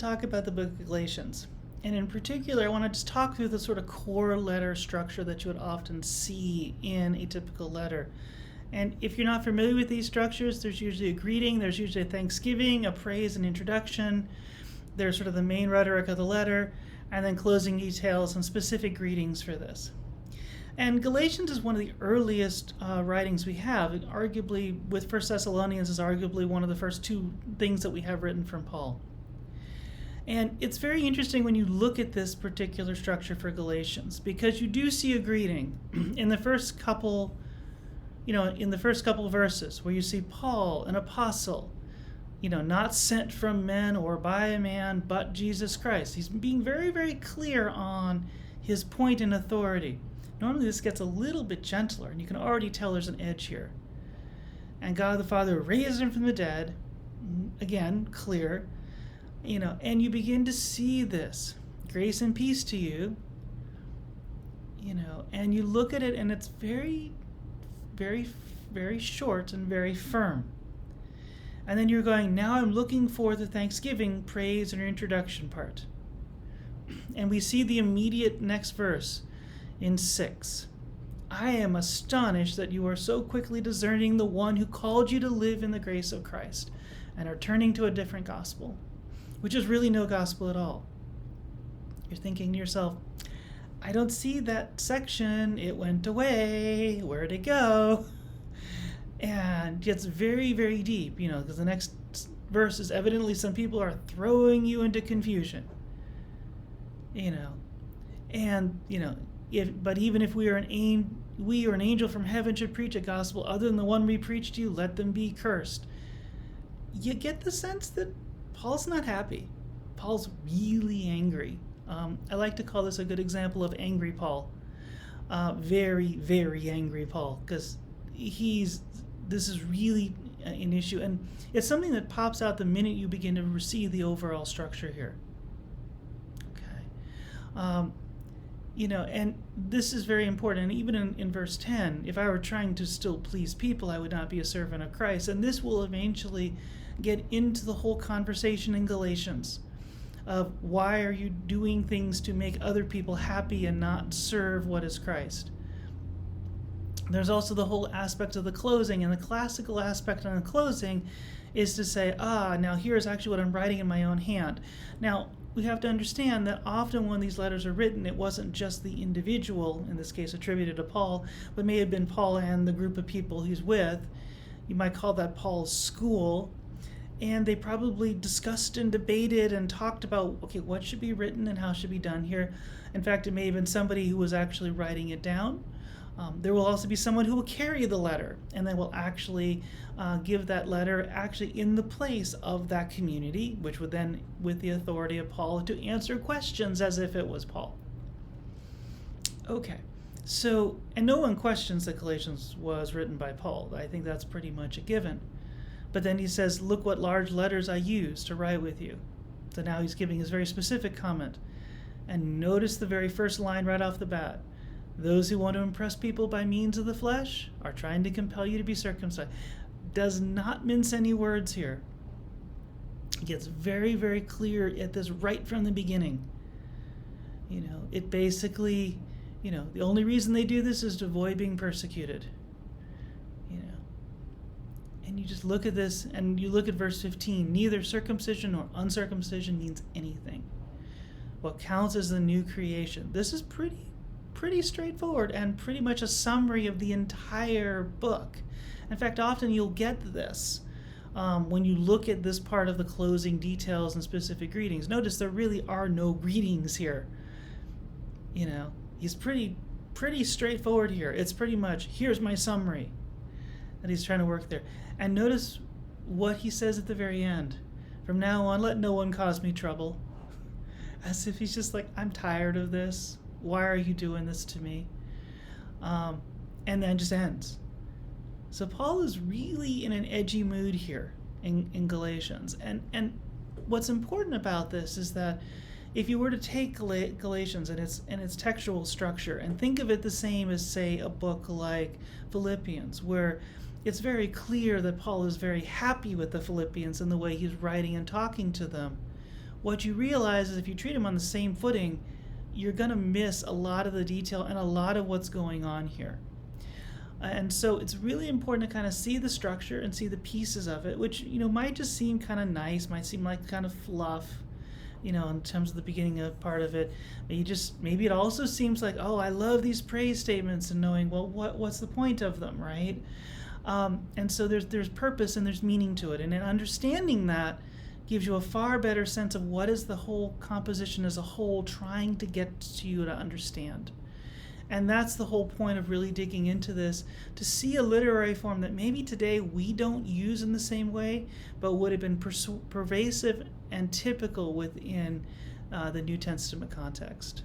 talk about the book of Galatians. And in particular, I want to just talk through the sort of core letter structure that you would often see in a typical letter. And if you're not familiar with these structures, there's usually a greeting, there's usually a thanksgiving, a praise, an introduction. There's sort of the main rhetoric of the letter, and then closing details and specific greetings for this. And Galatians is one of the earliest writings we have. It arguably, with 1 Thessalonians, is arguably one of the first two things that we have written from Paul. And it's very interesting when you look at this particular structure for Galatians, because you do see a greeting in the first couple, verses, where you see Paul, an apostle, not sent from men or by a man, but Jesus Christ. He's being very, very clear on his point in authority. Normally this gets a little bit gentler, and you can already tell there's an edge here. And God the Father raised him from the dead, again, clear, and you begin to see this. Grace and peace to you, and you look at it, and it's very, very, very short and very firm. And then you're going, now I'm looking for the thanksgiving, praise, and introduction part. And we see the immediate next verse in 6. I am astonished that you are so quickly deserting the one who called you to live in the grace of Christ and are turning to a different gospel, which is really no gospel at all. You're thinking to yourself, I don't see that section. It went away. Where'd it go? And it's very, very deep, because the next verse is evidently some people are throwing you into confusion. But even if we or an angel from heaven should preach a gospel other than the one we preached to you, let them be cursed. You get the sense that Paul's not happy. Paul's really angry. I like to call this a good example of angry Paul. Very, very angry Paul, because this is really an issue, and it's something that pops out the minute you begin to see the overall structure here. Okay. And this is very important. And even in verse 10, if I were trying to still please people, I would not be a servant of Christ. And this will eventually get into the whole conversation in Galatians of why are you doing things to make other people happy and not serve what is Christ. There's also the whole aspect of the closing, and the classical aspect on the closing is to say, now here's actually what I'm writing in my own hand. Now, we have to understand that often when these letters are written, it wasn't just the individual, in this case attributed to Paul, but may have been Paul and the group of people he's with. You might call that Paul's school. And they probably discussed and debated and talked about, okay, what should be written and how should be done here. In fact, it may have been somebody who was actually writing it down. There will also be someone who will carry the letter, and they will actually give that letter actually in the place of that community, which would then, with the authority of Paul, to answer questions as if it was Paul. Okay, so, and no one questions that Galatians was written by Paul. I think that's pretty much a given. But then he says, look what large letters I used to write with you. So now he's giving his very specific comment. And notice the very first line right off the bat. Those who want to impress people by means of the flesh are trying to compel you to be circumcised. Does not mince any words here. It gets very, very clear at this right from the beginning. It basically, the only reason they do this is to avoid being persecuted. And you just look at this, and you look at verse 15. Neither circumcision nor uncircumcision means anything. What counts is the new creation. This is pretty straightforward and pretty much a summary of the entire book. In fact, often you'll get this when you look at this part of the closing details and specific greetings. Notice there really are no greetings here. He's pretty straightforward here. It's pretty much, here's my summary that he's trying to work there. And notice what he says at the very end. From now on, let no one cause me trouble. As if he's just like, I'm tired of this. Why are you doing this to me? And then just ends. So Paul is really in an edgy mood here in Galatians. And what's important about this is that if you were to take Galatians and its textual structure and think of it the same as, say, a book like Philippians, where it's very clear that Paul is very happy with the Philippians and the way he's writing and talking to them. what you realize is if you treat them on the same footing, you're going to miss a lot of the detail and a lot of what's going on here. And so it's really important to kind of see the structure and see the pieces of it, which, might just seem kind of nice, might seem like kind of fluff, in terms of the beginning of part of it. Maybe it also seems like, oh, I love these praise statements, and knowing, well, what's the point of them, right? And so there's purpose and there's meaning to it. And in understanding that gives you a far better sense of what is the whole composition as a whole trying to get to you to understand. And that's the whole point of really digging into this, to see a literary form that maybe today we don't use in the same way, but would have been pervasive and typical within the New Testament context.